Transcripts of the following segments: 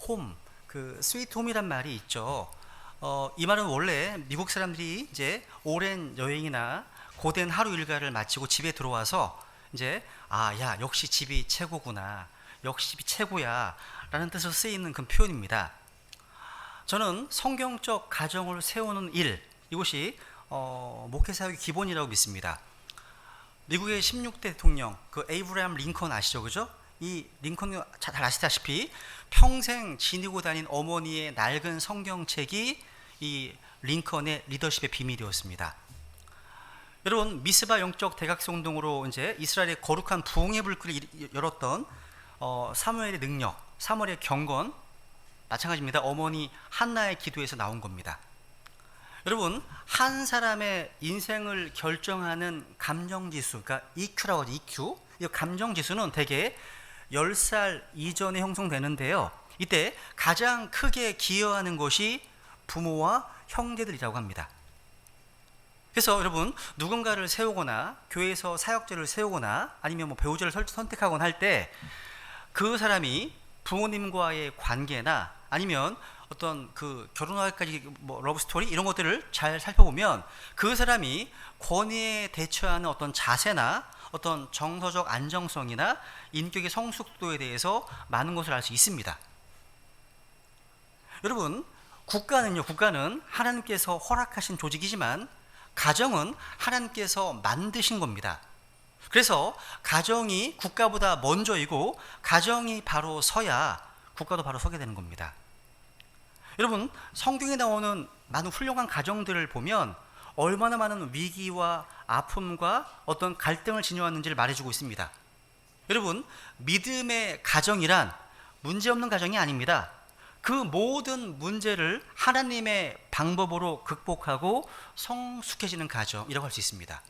홈, 스위트 홈이란 말이 있죠. 이 말은 원래 미국 사람들이 이제 오랜 여행이나 고된 하루 일과를 마치고 집에 들어와서 이제 야, 역시 집이 최고구나, 역시 집이 최고야 라는 뜻으로 쓰이는 그 표현입니다. 저는 성경적 가정을 세우는 일, 이것이 목회 사역의 기본이라고 믿습니다. 미국의 16대 대통령 에이브라함 링컨 아시죠? 그죠? 이 링컨이 잘 아시다시피 평생 지니고 다닌 어머니의 낡은 성경책이 이 링컨의 리더십의 비밀이었습니다. 여러분, 미스바 영적 대각성 운동으로 이제 이스라엘의 거룩한 부흥의 불길을 열었던 사무엘의 능력, 사무엘의 경건, 마찬가지입니다. 어머니 한나의 기도에서 나온 겁니다. 여러분, 한 사람의 인생을 결정하는 감정지수, 그러니까 EQ라고 하죠. EQ. 이 감정지수는 대개 10살 이전에 형성되는데요. 이때 가장 크게 기여하는 것이 부모와 형제들이라고 합니다. 그래서 여러분, 누군가를 세우거나 교회에서 사역자를 세우거나 아니면 배우자를 선택하거나 할 때 그 사람이 부모님과의 관계나 아니면 어떤 결혼하기까지 러브 스토리 이런 것들을 잘 살펴보면 그 사람이 권위에 대처하는 어떤 자세나 어떤 정서적 안정성이나 인격의 성숙도에 대해서 많은 것을 알 수 있습니다. 여러분, 국가는 하나님께서 허락하신 조직이지만 가정은 하나님께서 만드신 겁니다. 그래서 가정이 국가보다 먼저이고 가정이 바로 서야 국가도 바로 서게 되는 겁니다. 여러분, 성경에 나오는 많은 훌륭한 가정들을 보면 얼마나 많은 위기와 아픔과 어떤 갈등을 지녀왔는지를 말해주고 있습니다. 여러분, 믿음의 가정이란 문제없는 가정이 아닙니다. 그 모든 문제를 하나님의 방법으로 극복하고 성숙해지는 가정이라고 할 수 있습니다.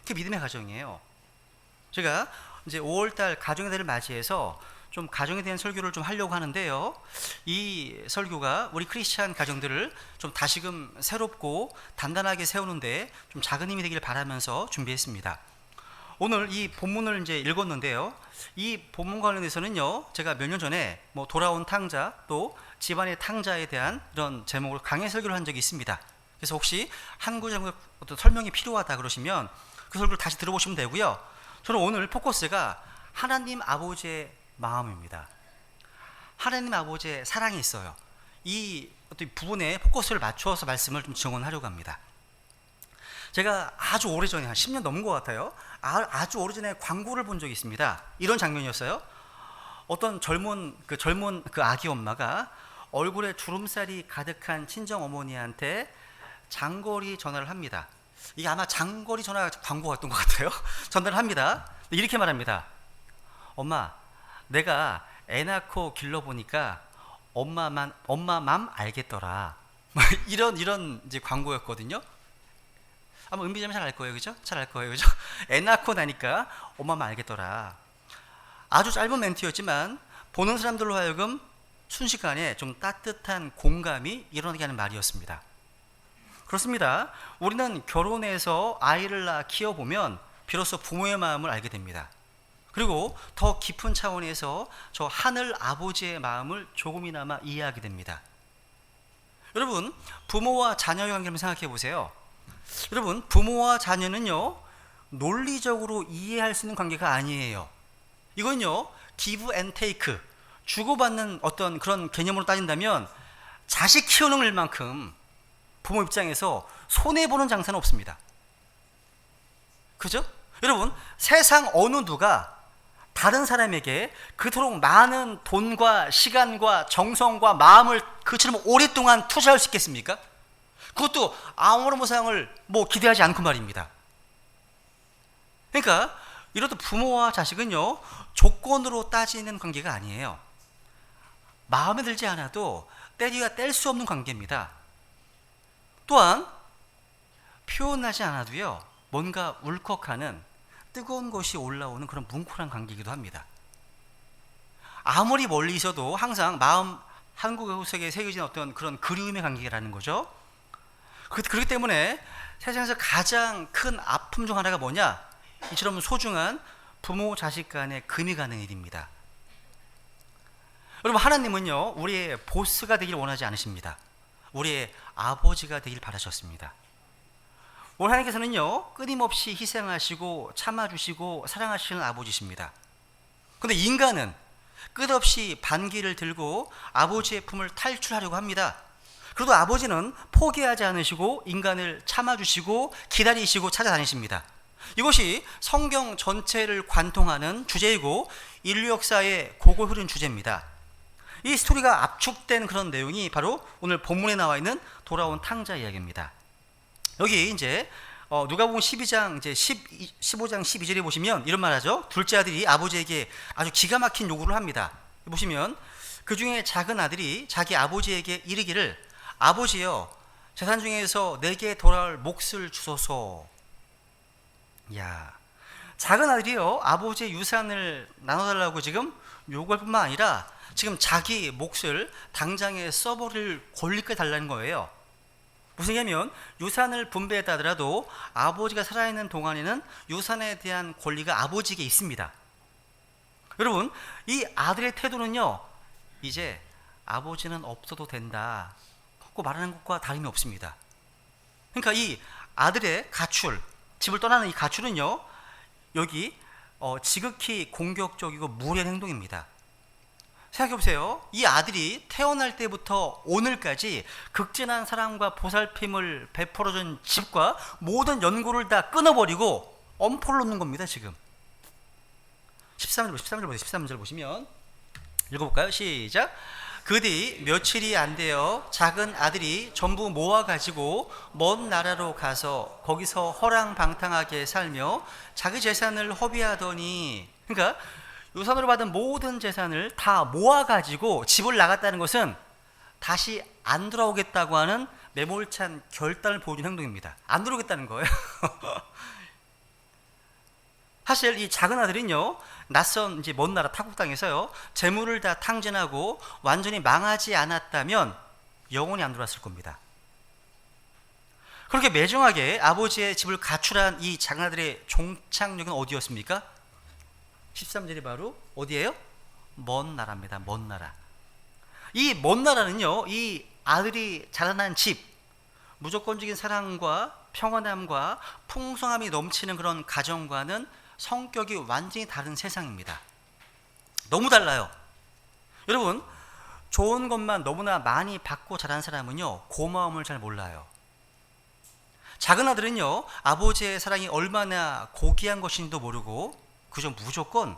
그게 믿음의 가정이에요. 제가 이제 5월달 가정의 달을 맞이해서 좀 가정에 대한 설교를 좀 하려고 하는데요. 이 설교가 우리 크리스찬 가정들을 좀 다시금 새롭고 단단하게 세우는데 좀 작은 힘이 되기를 바라면서 준비했습니다. 오늘 이 본문을 이제 읽었는데요. 이 본문 관련해서는요, 제가 몇 년 전에 돌아온 탕자 또 집안의 탕자에 대한 이런 제목으로 강의 설교를 한 적이 있습니다. 그래서 혹시 한 구절 어떤 설명이 필요하다 그러시면 그 설교를 다시 들어보시면 되고요. 저는 오늘 포커스가 하나님 아버지의 마음입니다. 하나님 아버지의 사랑이 있어요. 이 어떤 부분에 포커스를 맞추어서 말씀을 좀 증언하려고 합니다. 제가 아주 오래전에 한 10년 넘은 것 같아요. 아주 오래전에 광고를 본 적이 있습니다. 이런 장면이었어요. 어떤 젊은 아기 엄마가 얼굴에 주름살이 가득한 친정 어머니한테 장거리 전화를 합니다. 이게 아마 장거리 전화 광고였던 것 같아요. 전화를 합니다. 이렇게 말합니다. 엄마, 내가 애 낳고 길러보니까 엄마 맘 알겠더라. 이런 이제 광고였거든요. 아마 은비자면 잘 알 거예요, 그죠? 잘 알 거예요, 그죠? 애 낳고 나니까 엄마 맘 알겠더라. 아주 짧은 멘트였지만 보는 사람들로 하여금 순식간에 좀 따뜻한 공감이 일어나게 하는 말이었습니다. 그렇습니다. 우리는 결혼해서 아이를 낳아 키워보면 비로소 부모의 마음을 알게 됩니다. 그리고 더 깊은 차원에서 저 하늘 아버지의 마음을 조금이나마 이해하게 됩니다. 여러분, 부모와 자녀의 관계를 생각해 보세요. 여러분, 부모와 자녀는요, 논리적으로 이해할 수 있는 관계가 아니에요. 이건요, give and take, 주고받는 어떤 그런 개념으로 따진다면 자식 키우는 일만큼 부모 입장에서 손해보는 장사는 없습니다. 그죠? 여러분, 세상 어느 누가 다른 사람에게 그토록 많은 돈과 시간과 정성과 마음을 그처럼 오랫동안 투자할 수 있겠습니까? 그것도 아무런 보상을 기대하지 않고 말입니다. 그러니까 이렇듯 부모와 자식은요, 조건으로 따지는 관계가 아니에요. 마음에 들지 않아도 때리야 뗄 수 없는 관계입니다. 또한 표현하지 않아도요, 뭔가 울컥하는 뜨거운 것이 올라오는 그런 뭉클한 관계이기도 합니다. 아무리 멀리 있어도 항상 마음 한구석에 새겨진 어떤 그런 그리움의 관계라는 거죠. 그렇기 때문에 세상에서 가장 큰 아픔 중 하나가 뭐냐? 이처럼 소중한 부모 자식 간의 금이 가는 일입니다. 여러분, 하나님은요 우리의 보스가 되길 원하지 않으십니다. 우리의 아버지가 되길 바라셨습니다. 우리 하나님께서는요 끊임없이 희생하시고 참아주시고 사랑하시는 아버지십니다. 그런데 인간은 끝없이 반기를 들고 아버지의 품을 탈출하려고 합니다. 그래도 아버지는 포기하지 않으시고 인간을 참아주시고 기다리시고 찾아다니십니다. 이것이 성경 전체를 관통하는 주제이고 인류 역사의 고고 흐른 주제입니다. 이 스토리가 압축된 그런 내용이 바로 오늘 본문에 나와 있는 돌아온 탕자 이야기입니다. 여기 이제 누가복음 12장 이제 15장 12절에 보시면 이런 말하죠. 둘째 아들이 아버지에게 아주 기가 막힌 요구를 합니다. 보시면 그 중에 작은 아들이 자기 아버지에게 이르기를 아버지여 재산 중에서 내게 돌아올 몫을 주소서. 야, 작은 아들이요 아버지의 유산을 나눠달라고 지금 요구할 뿐만 아니라 지금 자기 몫을 당장에 써버릴 권리까지 달라는 거예요. 무슨 얘기냐면 유산을 분배했다 하더라도 아버지가 살아있는 동안에는 유산에 대한 권리가 아버지에게 있습니다. 여러분, 이 아들의 태도는요 이제 아버지는 없어도 된다 고 말하는 것과 다름이 없습니다. 그러니까 이 아들의 가출, 집을 떠나는 이 가출은요 여기 지극히 공격적이고 무례한 행동입니다. 생각해보세요. 이 아들이 태어날 때부터 오늘까지 극진한 사랑과 보살핌을 베풀어준 집과 모든 연고를 다 끊어버리고 엄포를 놓는 겁니다. 지금 13절 보시면 읽어볼까요? 시작. 그 뒤 며칠이 안 되어 작은 아들이 전부 모아가지고 먼 나라로 가서 거기서 허랑방탕하게 살며 자기 재산을 허비하더니, 그러니까 유산으로 받은 모든 재산을 다 모아가지고 집을 나갔다는 것은 다시 안 돌아오겠다고 하는 매몰찬 결단을 보여준 행동입니다. 안 돌아오겠다는 거예요. 사실 이 작은 아들은요 낯선 이제 먼 나라 타국 땅에서요 재물을 다 탕진하고 완전히 망하지 않았다면 영원히 안 돌아왔을 겁니다. 그렇게 매정하게 아버지의 집을 가출한 이 작은 아들의 종착역은 어디였습니까? 13절이 바로 어디예요? 먼 나라입니다. 먼 나라. 이 먼 나라는요 이 아들이 자라난 집, 무조건적인 사랑과 평안함과 풍성함이 넘치는 그런 가정과는 성격이 완전히 다른 세상입니다. 너무 달라요. 여러분, 좋은 것만 너무나 많이 받고 자란 사람은요 고마움을 잘 몰라요. 작은 아들은요 아버지의 사랑이 얼마나 고귀한 것인지도 모르고 그저 무조건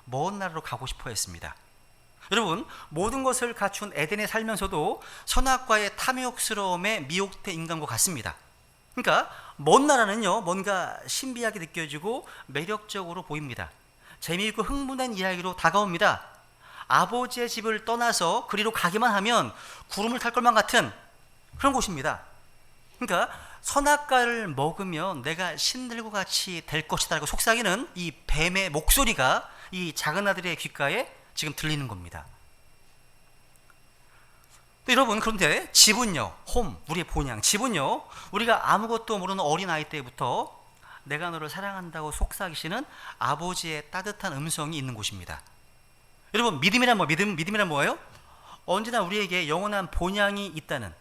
먼 나라로 가고 싶어 했습니다. 여러분, 모든 것을 갖춘 에덴에 살면서도 선악과의 탐욕스러움에 미혹된 인간과 같습니다. 그러니까 먼 나라는요 뭔가 신비하게 느껴지고 매력적으로 보입니다. 재미있고 흥분한 이야기로 다가옵니다. 아버지의 집을 떠나서 그리로 가기만 하면 구름을 탈 것만 같은 그런 곳입니다. 그러니까 선악과를 먹으면 내가 신들과 같이 될 것이다 라고 속삭이는 이 뱀의 목소리가 이 작은 아들의 귓가에 지금 들리는 겁니다. 여러분, 그런데 집은요, 우리의 본향, 집은요 우리가 아무것도 모르는 어린아이 때부터 내가 너를 사랑한다고 속삭이시는 아버지의 따뜻한 음성이 있는 곳입니다. 여러분, 믿음이란 뭐예요? 언제나 우리에게 영원한 본향이 있다는,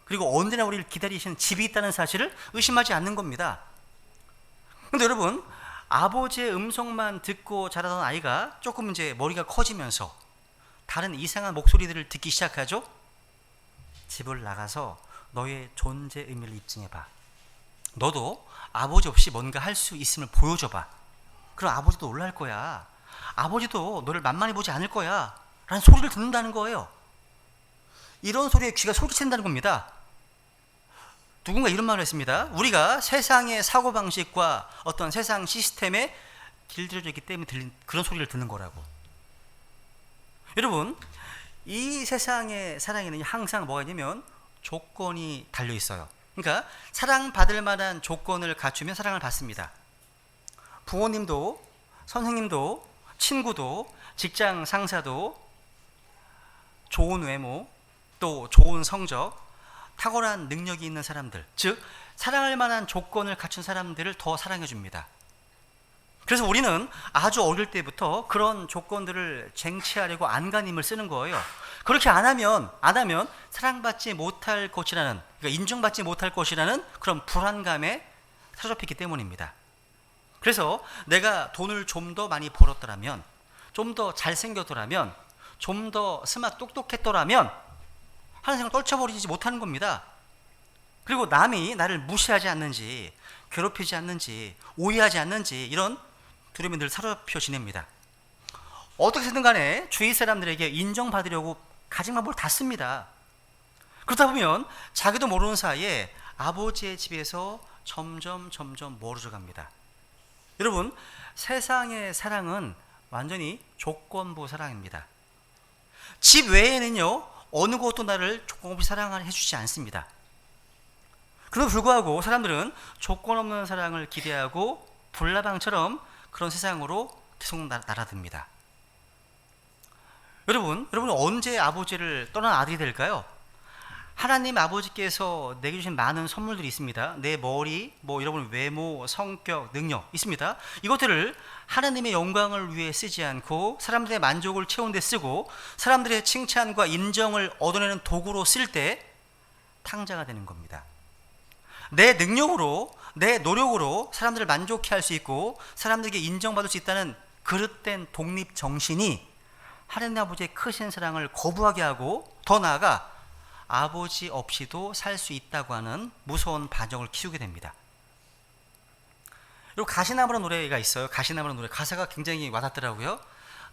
그리고 언제나 우리를 기다리시는 집이 있다는 사실을 의심하지 않는 겁니다. 그런데 여러분, 아버지의 음성만 듣고 자라던 아이가 조금 이제 머리가 커지면서 다른 이상한 목소리들을 듣기 시작하죠. 집을 나가서 너의 존재 의미를 입증해봐. 너도 아버지 없이 뭔가 할 수 있음을 보여줘봐. 그럼 아버지도 놀랄 거야. 아버지도 너를 만만히 보지 않을 거야 라는 소리를 듣는다는 거예요. 이런 소리에 귀가 솔깃친다는 겁니다. 누군가 이런 말을 했습니다. 우리가 세상의 사고방식과 어떤 세상 시스템에 길들여져 있기 때문에 들린 그런 소리를 듣는 거라고. 여러분, 이 세상의 사랑에는 항상 뭐가 있냐면 조건이 달려 있어요. 그러니까 사랑받을 만한 조건을 갖추면 사랑을 받습니다. 부모님도, 선생님도, 친구도, 직장 상사도 좋은 외모, 또 좋은 성적, 탁월한 능력이 있는 사람들, 즉 사랑할 만한 조건을 갖춘 사람들을 더 사랑해 줍니다. 그래서 우리는 아주 어릴 때부터 그런 조건들을 쟁취하려고 안간힘을 쓰는 거예요. 그렇게 안 하면 사랑받지 못할 것이라는, 그러니까 인정받지 못할 것이라는 그런 불안감에 사로잡혔기 때문입니다. 그래서 내가 돈을 좀 더 많이 벌었더라면, 좀 더 잘생겼더라면, 좀 더 똑똑했더라면 하는 생각을 떨쳐버리지 못하는 겁니다. 그리고 남이 나를 무시하지 않는지, 괴롭히지 않는지, 오해하지 않는지 이런 두려움이 늘 사로잡혀 지냅니다. 어떻게든 간에 주위 사람들에게 인정받으려고 가진 방법을 다 씁니다. 그러다 보면 자기도 모르는 사이에 아버지의 집에서 점점 멀어져 갑니다. 여러분, 세상의 사랑은 완전히 조건부 사랑입니다. 집 외에는요, 어느 곳도 나를 조건 없이 사랑해 주지 않습니다. 그럼에도 불구하고 사람들은 조건 없는 사랑을 기대하고 불나방처럼 그런 세상으로 계속 날아듭니다. 여러분은 언제 아버지를 떠난 아들이 될까요? 하나님 아버지께서 내게 주신 많은 선물들이 있습니다. 내 머리, 여러분 외모, 성격, 능력 있습니다. 이것들을 하나님의 영광을 위해 쓰지 않고 사람들의 만족을 채우는 데 쓰고 사람들의 칭찬과 인정을 얻어내는 도구로 쓸 때 탕자가 되는 겁니다. 내 능력으로, 내 노력으로 사람들을 만족해 할 수 있고 사람들에게 인정받을 수 있다는 그릇된 독립 정신이 하나님 아버지의 크신 사랑을 거부하게 하고, 더 나아가 아버지 없이도 살 수 있다고 하는 무서운 반정을 키우게 됩니다. 그리고 가시나무라는 노래가 있어요. 가시나무라는 노래 가사가 굉장히 와닿더라고요.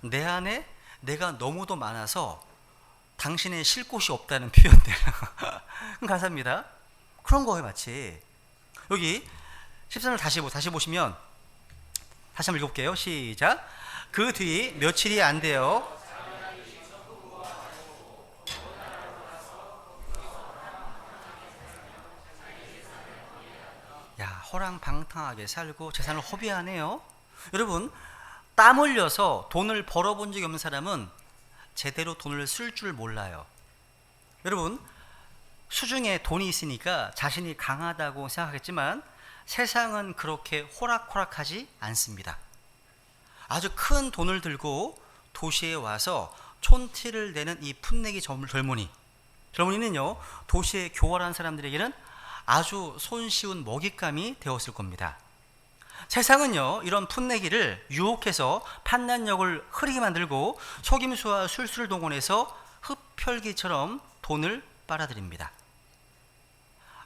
내 안에 내가 너무도 많아서 당신의 쉴 곳이 없다는 표현들 가사입니다. 그런 거예요. 마치 여기 13절 다시 보시면, 다시 한번 읽어볼게요. 시작. 그 뒤 며칠이 안 되어 허랑방탕하게 살고 재산을 허비하네요. 여러분, 땀 흘려서 돈을 벌어본 적이 없는 사람은 제대로 돈을 쓸 줄 몰라요. 여러분, 수중에 돈이 있으니까 자신이 강하다고 생각하겠지만 세상은 그렇게 호락호락하지 않습니다. 아주 큰 돈을 들고 도시에 와서 촌티를 내는 이 풋내기 젊은이는요, 도시에 교활한 사람들에게는 아주 손쉬운 먹잇감이 되었을 겁니다. 세상은요, 이런 풋내기를 유혹해서 판단력을 흐리게 만들고 속임수와 술수를 동원해서 흡혈귀처럼 돈을 빨아들입니다.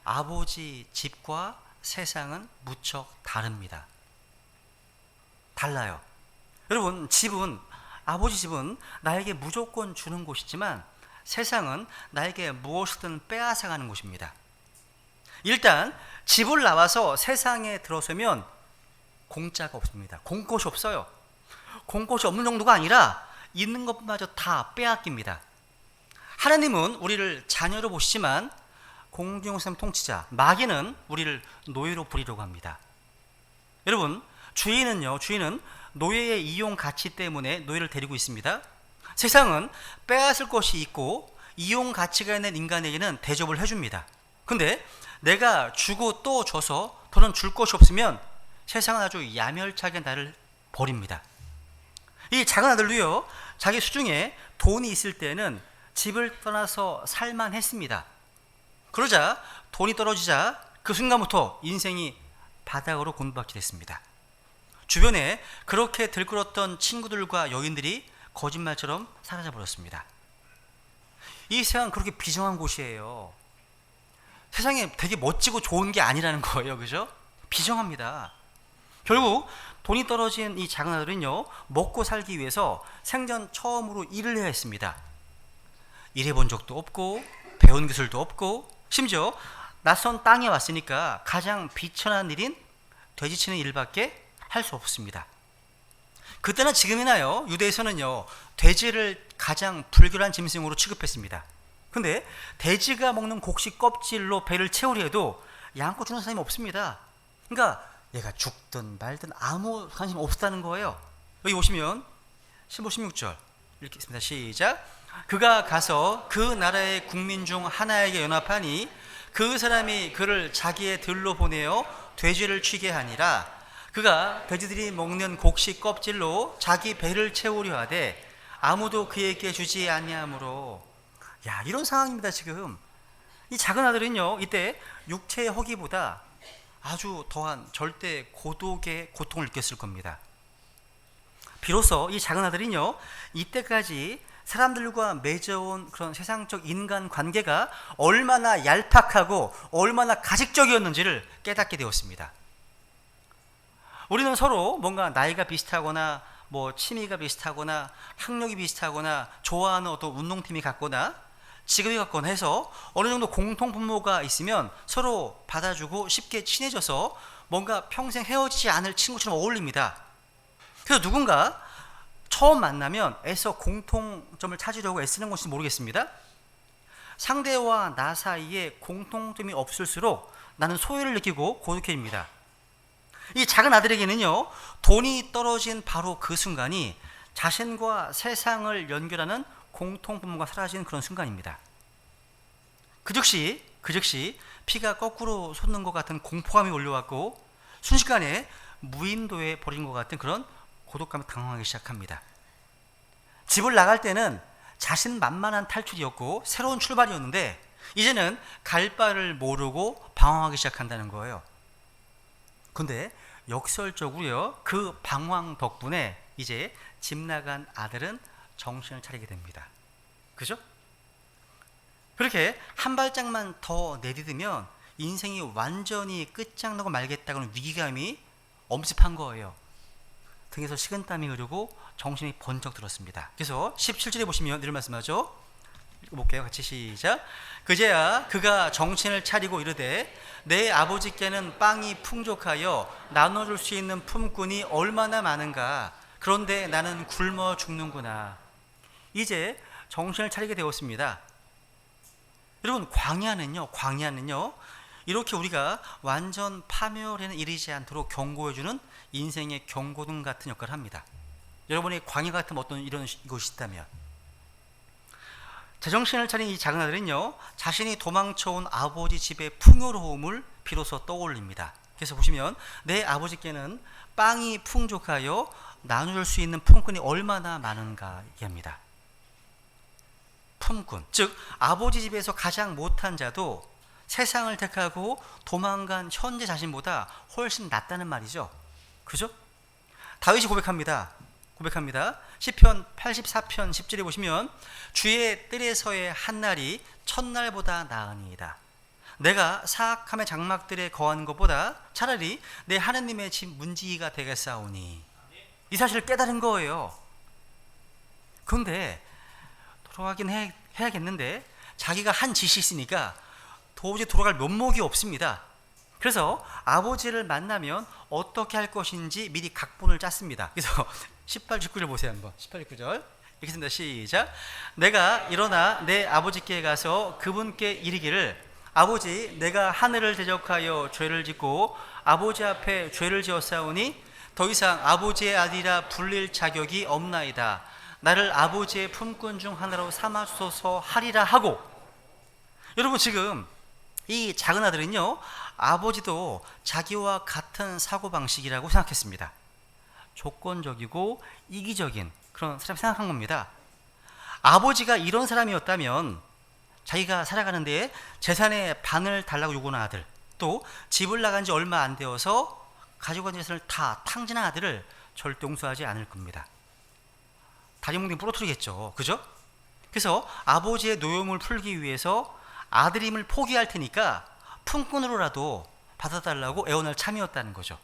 아버지 집과 세상은 무척 다릅니다. 달라요. 여러분, 아버지 집은 나에게 무조건 주는 곳이지만 세상은 나에게 무엇이든 빼앗아가는 곳입니다. 일단 집을 나와서 세상에 들어서면 공짜가 없습니다. 공것이 없어요. 공것이 없는 정도가 아니라 있는 것마저 다 빼앗깁니다. 하나님은 우리를 자녀로 보시지만 공중생 통치자 마귀는 우리를 노예로 부리려고 합니다. 여러분, 주인은 노예의 이용 가치 때문에 노예를 데리고 있습니다. 세상은 빼앗을 것이 있고 이용 가치가 있는 인간에게는 대접을 해줍니다. 근데 내가 주고 또 줘서 더는 줄 것이 없으면 세상은 아주 야멸차게 나를 버립니다. 이 작은 아들도요, 자기 수중에 돈이 있을 때는 집을 떠나서 살만 했습니다. 그러자 돈이 떨어지자 그 순간부터 인생이 바닥으로 곤두박질 했습니다. 주변에 그렇게 들끓었던 친구들과 여인들이 거짓말처럼 사라져버렸습니다. 이 세상은 그렇게 비정한 곳이에요. 세상에 되게 멋지고 좋은 게 아니라는 거예요. 그죠? 비정합니다. 결국 돈이 떨어진 이 작은 아들은요, 먹고 살기 위해서 생전 처음으로 일을 해야 했습니다. 일해본 적도 없고 배운 기술도 없고 심지어 낯선 땅에 왔으니까 가장 비천한 일인 돼지치는 일밖에 할 수 없습니다. 그때나 지금이나요, 유대에서는요, 돼지를 가장 불결한 짐승으로 취급했습니다. 근데 돼지가 먹는 곡식 껍질로 배를 채우려 해도 양껏 주는 사람이 없습니다. 그러니까 얘가 죽든 말든 아무 관심 없다는 거예요. 여기 보시면 15, 16절 읽겠습니다. 시작. 그가 가서 그 나라의 국민 중 하나에게 연합하니 그 사람이 그를 자기의 들로 보내어 돼지를 취게 하니라. 그가 돼지들이 먹는 곡식 껍질로 자기 배를 채우려 하되 아무도 그에게 주지 아니하므로. 야, 이런 상황입니다. 지금 이 작은 아들은요, 이때 육체의 허기보다 아주 더한 절대 고독의 고통을 느꼈을 겁니다. 비로소 이 작은 아들은요, 이때까지 사람들과 맺어온 그런 세상적 인간 관계가 얼마나 얄팍하고 얼마나 가식적이었는지를 깨닫게 되었습니다. 우리는 서로 뭔가 나이가 비슷하거나 뭐 취미가 비슷하거나 학력이 비슷하거나 좋아하는 어떤 운동팀이 같거나 직업이 같거나 해서 어느 정도 공통 분모가 있으면 서로 받아주고 쉽게 친해져서 뭔가 평생 헤어지지 않을 친구처럼 어울립니다. 그래서 누군가 처음 만나면 애써 공통점을 찾으려고 애쓰는 것인지 모르겠습니다. 상대와 나 사이에 공통점이 없을수록 나는 소외를 느끼고 고독해집니다. 이 작은 아들에게는요, 돈이 떨어진 바로 그 순간이 자신과 세상을 연결하는 공통분모가 사라진 그런 순간입니다. 그 즉시 피가 거꾸로 솟는 것 같은 공포감이 올려왔고 순식간에 무인도에 버린 것 같은 그런 고독감에 당황하기 시작합니다. 집을 나갈 때는 자신만만한 탈출이었고 새로운 출발이었는데 이제는 갈 바를 모르고 방황하기 시작한다는 거예요. 근데 역설적으로요, 그 방황 덕분에 이제 집 나간 아들은 정신을 차리게 됩니다. 그죠? 그렇게 한 발짝만 더 내디디면 인생이 완전히 끝장나고 말겠다고는 위기감이 엄습한 거예요. 등에서 식은땀이 흐르고 정신이 번쩍 들었습니다. 그래서 17절에 보시면 이런 말씀하죠. 읽어볼게요. 같이 시작. 그제야 그가 정신을 차리고 이르되 내 아버지께는 빵이 풍족하여 나눠줄 수 있는 품꾼이 얼마나 많은가. 그런데 나는 굶어 죽는구나. 이제 정신을 차리게 되었습니다. 여러분, 광야는요 이렇게 우리가 완전 파멸에는 이르지 않도록 경고해주는 인생의 경고등 같은 역할을 합니다. 여러분이 광야 같은 어떤 이런 곳이 있다면, 제정신을 차린 이 작은 아들은요, 자신이 도망쳐온 아버지 집의 풍요로움을 비로소 떠올립니다. 그래서 보시면 내 아버지께는 빵이 풍족하여 나눌 수 있는 품꾼이 얼마나 많은가 얘기합니다. 품꾼, 즉 아버지 집에서 가장 못한 자도 세상을 택하고 도망간 현재 자신보다 훨씬 낫다는 말이죠. 그죠? 다윗이 고백합니다. 시편 84편 10절에 보시면 주의 뜰에서의 한날이 첫날보다 나으니이다. 내가 사악함의 장막들에 거하는 것보다 차라리 내 하느님의 집 문지기가 되겠사오니. 이 사실을 깨달은 거예요. 그런데 돌아가긴 해야겠는데 자기가 한 짓이 있으니까 도저히 돌아갈 면목이 없습니다. 그래서 아버지를 만나면 어떻게 할 것인지 미리 각본을 짰습니다. 그래서 18, 19절 보세요. 한번 18, 19절 읽겠습니다. 시작. 내가 일어나 내 아버지께 가서 그분께 이르기를 아버지, 내가 하늘을 대적하여 죄를 짓고 아버지 앞에 죄를 지었사오니 더 이상 아버지의 아들이라 불릴 자격이 없나이다. 나를 아버지의 품꾼 중 하나로 삼아주소서 하리라 하고. 여러분, 지금 이 작은 아들은요, 아버지도 자기와 같은 사고방식이라고 생각했습니다. 조건적이고 이기적인 그런 사람이 생각한 겁니다. 아버지가 이런 사람이었다면 자기가 살아가는 데에 재산의 반을 달라고 요구하는 아들, 또 집을 나간 지 얼마 안 되어서 가지고 간 재산을 다 탕진한 아들을 절대 용서하지 않을 겁니다. 다리 뭉둥이 부러뜨리겠죠. 그죠? 그래서 아버지의 노여움을 풀기 위해서 아들임을 포기할 테니까 품꾼으로라도 받아달라고 애원할 참이었다는 거죠.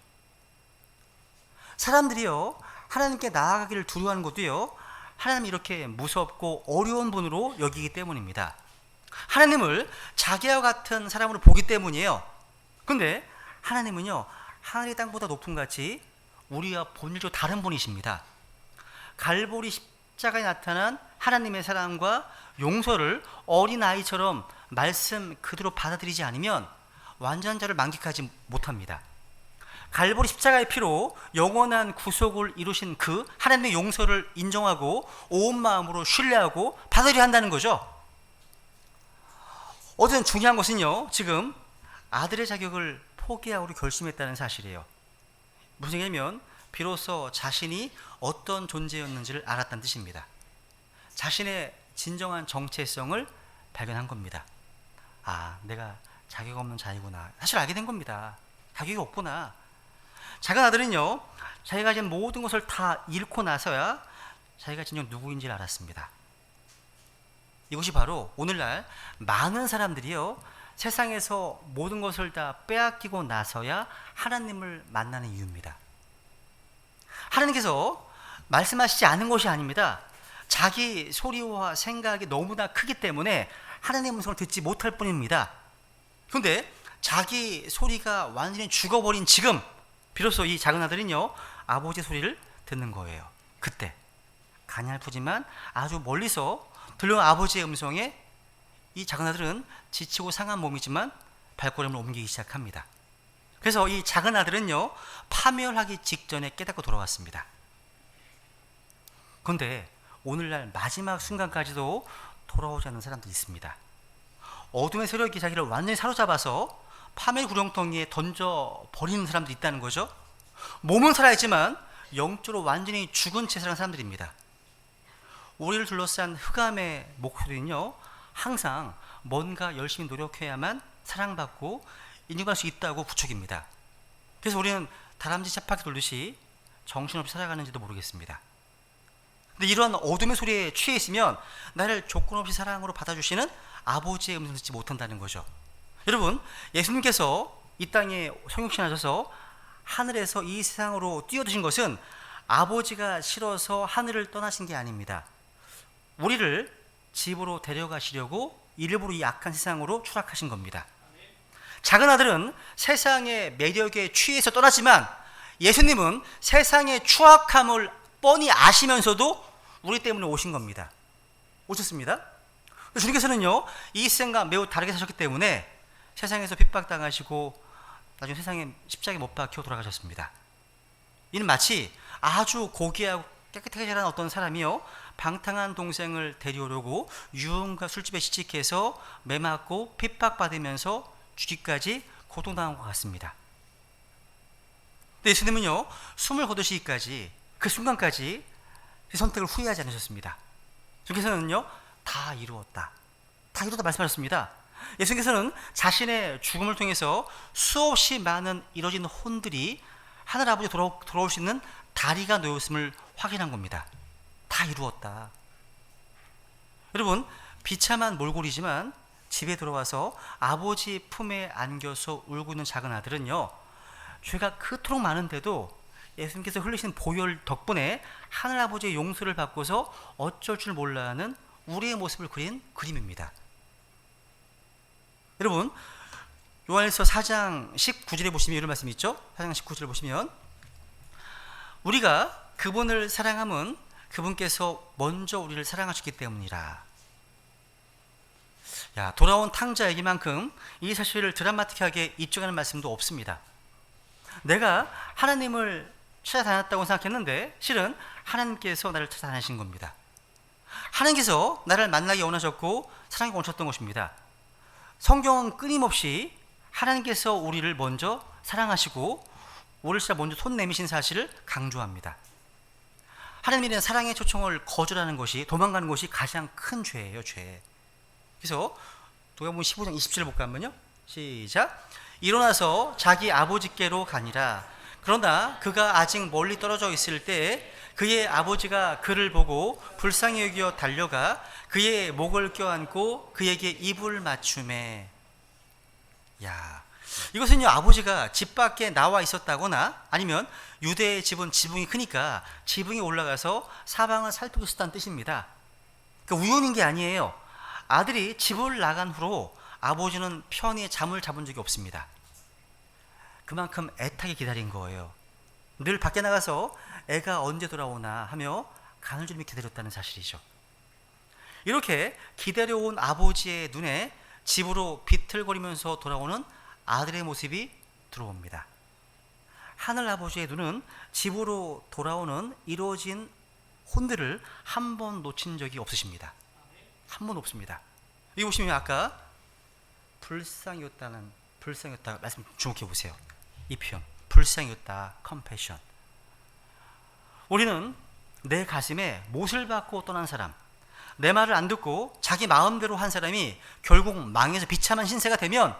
사람들이요, 하나님께 나아가기를 두려워하는 것도요, 하나님이 이렇게 무섭고 어려운 분으로 여기기 때문입니다. 하나님을 자기와 같은 사람으로 보기 때문이에요. 근데 하나님은요, 하늘의 땅보다 높은 같이 우리와 본질적으로 다른 분이십니다. 갈보리 십자가에 나타난 하나님의 사랑과 용서를 어린아이처럼 말씀 그대로 받아들이지 않으면 완전한 자를 만끽하지 못합니다. 갈보리 십자가의 피로 영원한 구속을 이루신 그 하나님의 용서를 인정하고 온 마음으로 신뢰하고 받아들여야 한다는 거죠. 어쨌든 중요한 것은요, 지금 아들의 자격을 포기하고 결심했다는 사실이에요. 무슨 얘기냐면 비로소 자신이 어떤 존재였는지를 알았다는 뜻입니다. 자신의 진정한 정체성을 발견한 겁니다. 아, 내가 자격 없는 자이구나. 사실 알게 된 겁니다. 자격이 없구나. 작은 아들은요, 자기가 가진 모든 것을 다 잃고 나서야 자기가 진정 누구인지를 알았습니다. 이것이 바로 오늘날 많은 사람들이요, 세상에서 모든 것을 다 빼앗기고 나서야 하나님을 만나는 이유입니다. 하나님께서 말씀하시지 않은 것이 아닙니다. 자기 소리와 생각이 너무나 크기 때문에 하나님의 음성을 듣지 못할 뿐입니다. 그런데 자기 소리가 완전히 죽어버린 지금 비로소 이 작은 아들은요, 아버지의 소리를 듣는 거예요. 그때 가냘프지만 아주 멀리서 들려온 아버지의 음성에 이 작은 아들은 지치고 상한 몸이지만 발걸음을 옮기기 시작합니다. 그래서 이 작은 아들은요, 파멸하기 직전에 깨닫고 돌아왔습니다. 그런데 오늘날 마지막 순간까지도 돌아오지 않는 사람들이 있습니다. 어둠의 세력이 자기를 완전히 사로잡아서 파멸 구렁텅이에 던져버리는 사람들이 있다는 거죠. 몸은 살아있지만 영적으로 완전히 죽은 채 살아가는 사람들입니다. 우리를 둘러싼 흑암의 목소리는요, 항상 뭔가 열심히 노력해야만 사랑받고 인정받을 수 있다고 부추깁니다. 그래서 우리는 다람쥐 쳇바퀴 돌듯이 정신없이 살아가는지도 모르겠습니다. 근데 이런 어둠의 소리에 취해 있으면 나를 조건 없이 사랑으로 받아주시는 아버지의 음성을 듣지 못한다는 거죠. 여러분, 예수님께서 이 땅에 성육신하셔서 하늘에서 이 세상으로 뛰어드신 것은 아버지가 싫어서 하늘을 떠나신 게 아닙니다. 우리를 집으로 데려가시려고 일부러 이 악한 세상으로 추락하신 겁니다. 작은 아들은 세상의 매력에 취해서 떠났지만 예수님은 세상의 추악함을 뻔히 아시면서도 우리 때문에 오신 겁니다. 오셨습니다. 주님께서는요, 이 세상과 매우 다르게 사셨기 때문에 세상에서 핍박당하시고 나중에 세상에 십자가에 못 박혀 돌아가셨습니다. 이는 마치 아주 고귀하고 깨끗하게 자란 어떤 사람이요, 방탕한 동생을 데려오려고 유흥가 술집에 시집해서 매맞고 핍박받으면서 죽기까지 고통당한 것 같습니다. 근데 예수님은요, 숨을 거두시기까지 그 순간까지 그 선택을 후회하지 않으셨습니다. 주께서는요, 다 이루었다 말씀하셨습니다. 예수님께서는 자신의 죽음을 통해서 수없이 많은 이뤄진 혼들이 하늘 아버지 돌아올 수 있는 다리가 놓였음을 확인한 겁니다. 다 이루었다. 여러분, 비참한 몰골이지만 집에 들어와서 아버지 품에 안겨서 울고 있는 작은 아들은요, 죄가 그토록 많은데도 예수님께서 흘리신 보혈 덕분에 하늘아버지의 용서를 받고서 어쩔 줄 몰라 하는 우리의 모습을 그린 그림입니다. 여러분, 요한일서 4장 19절에 보시면 이런 말씀이 있죠. 4장 19절을 보시면 우리가 그분을 사랑함은 그분께서 먼저 우리를 사랑하셨기 때문이라. 야, 돌아온 탕자에게만큼 이 사실을 드라마틱하게 입증하는 말씀도 없습니다. 내가 하나님을 찾아다녔다고 생각했는데 실은 하나님께서 나를 찾아다니신 겁니다. 하나님께서 나를 만나기 원하셨고 사랑하기 원하셨던 것입니다. 성경은 끊임없이 하나님께서 우리를 먼저 사랑하시고 우리를 진짜 먼저 손 내미신 사실을 강조합니다. 하나님에 대한 사랑의 초청을 거절하는 것이, 도망가는 것이 가장 큰 죄예요, 죄. 그래서 도마복음 15장 27절 볼까 한번요. 시작. 일어나서 자기 아버지께로 가니라. 그러나 그가 아직 멀리 떨어져 있을 때 그의 아버지가 그를 보고 불쌍히 여겨 달려가 그의 목을 껴안고 그에게 입을 맞추매. 야, 이것은요, 아버지가 집 밖에 나와 있었다거나 아니면 유대의 집은 지붕이 크니까 지붕에 올라가서 사방을 살피고 있었다는 뜻입니다. 그러니까 우연인 게 아니에요. 아들이 집을 나간 후로 아버지는 편히 잠을 잡은 적이 없습니다. 그만큼 애타게 기다린 거예요. 늘 밖에 나가서 애가 언제 돌아오나 하며 가늘주름이 기다렸다는 사실이죠. 이렇게 기다려온 아버지의 눈에 집으로 비틀거리면서 돌아오는 아들의 모습이 들어옵니다. 하늘 아버지의 눈은 집으로 돌아오는 이루어진 혼들을 한 번 놓친 적이 없으십니다. 한 번 없습니다. 여기 보시면 아까 불쌍이었다 말씀 주목해 보세요. 이 표현, 불쌍히 여겼다. 컴패션. 우리는 내 가슴에 못을 박고 떠난 사람, 내 말을 안 듣고 자기 마음대로 한 사람이 결국 망해서 비참한 신세가 되면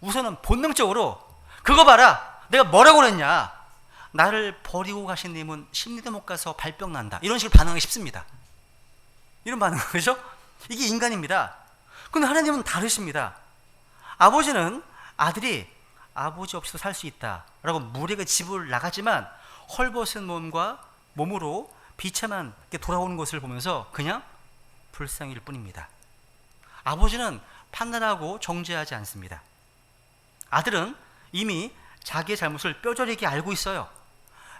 우선은 본능적으로 그거 봐라, 내가 뭐라고 그랬냐, 나를 버리고 가신 님은 심리도 못 가서 발병 난다, 이런 식으로 반응하기 쉽습니다. 이런 반응, 그죠? 이게 인간입니다. 근데 하나님은 다르십니다. 아버지는 아들이 아버지 없이도 살 수 있다 라고 무리가 집을 나가지만 헐벗은 몸으로 비참한 게 돌아오는 것을 보면서 그냥 불쌍히일 뿐입니다. 아버지는 판단하고 정죄하지 않습니다. 아들은 이미 자기의 잘못을 뼈저리게 알고 있어요.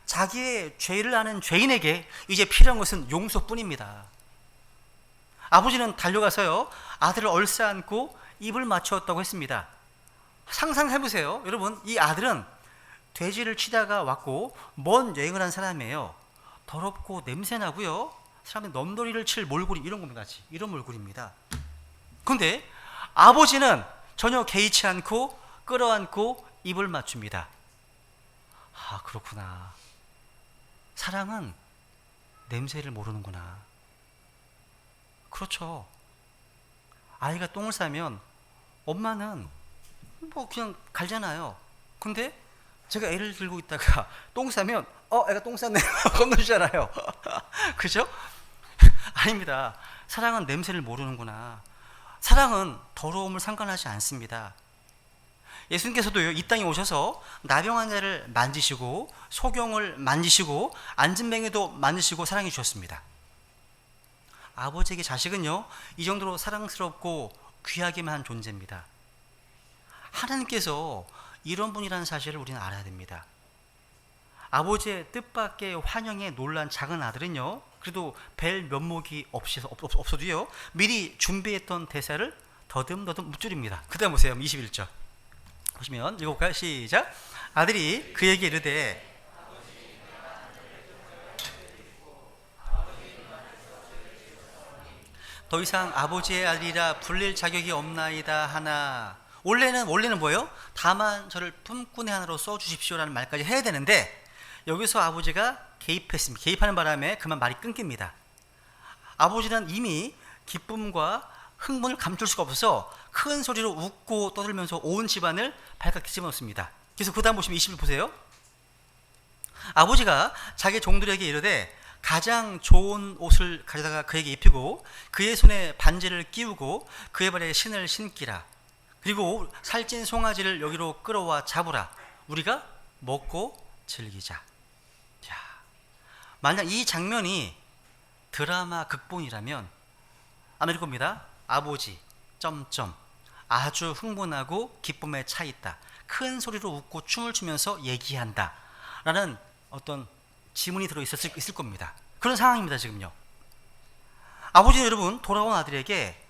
자기의 죄를 아는 죄인에게 이제 필요한 것은 용서뿐입니다. 아버지는 달려가서요, 아들을 얼싸안고 입을 맞추었다고 했습니다. 상상해보세요. 여러분, 이 아들은 돼지를 치다가 왔고 먼 여행을 한 사람이에요. 더럽고 냄새나고요, 사람이 넘돌이를 칠 몰골이 이런 겁니다. 이런 몰골입니다. 그런데 아버지는 전혀 개의치 않고 끌어안고 입을 맞춥니다. 아, 그렇구나. 사랑은 냄새를 모르는구나. 그렇죠. 아이가 똥을 싸면 엄마는 뭐 그냥 갈잖아요. 근데 제가 애를 들고 있다가 똥 싸면 애가 똥 쌌네 건너주잖아요. 그죠? 아닙니다. 사랑은 냄새를 모르는구나. 사랑은 더러움을 상관하지 않습니다. 예수님께서도요, 이 땅에 오셔서 나병 자를 만지시고 소경을 만지시고 안진뱅이도 만지시고 사랑해 주셨습니다. 아버지에게 자식은요, 이 정도로 사랑스럽고 귀하기만 한 존재입니다. 하나님께서 이런 분이라는 사실을 우리는 알아야 됩니다. 아버지의 뜻밖의 환영에 놀란 작은 아들은요, 그래도 뵐 면목이 없어도요, 미리 준비했던 대사를 더듬더듬 묵줄입니다. 그 다음 보세요. 21절 보시면 읽어볼까요? 시작. 아들이 그에게 이르되 더 이상 아버지의 아들이라 불릴 자격이 없나이다 하나. 원래는 뭐예요? 다만 저를 품꾼의 하나로 써주십시오라는 말까지 해야 되는데 여기서 아버지가 개입했습니다. 개입하는 바람에 그만 말이 끊깁니다. 아버지는 이미 기쁨과 흥분을 감출 수가 없어서 큰 소리로 웃고 떠들면서 온 집안을 발칵 뒤집어놓습니다. 그래서 그 다음 보시면 21 보세요. 아버지가 자기 종들에게 이르되 가장 좋은 옷을 가져다가 그에게 입히고 그의 손에 반지를 끼우고 그의 발에 신을 신기라. 그리고 살찐 송아지를 여기로 끌어와 잡으라. 우리가 먹고 즐기자. 자, 만약 이 장면이 드라마 극본이라면 아마 이럴 겁니다. 아버지 점점 아주 흥분하고 기쁨에 차 있다. 큰 소리로 웃고 춤을 추면서 얘기한다. 라는 어떤 지문이 들어있을 겁니다. 그런 상황입니다. 지금요. 아버지는 여러분 돌아온 아들에게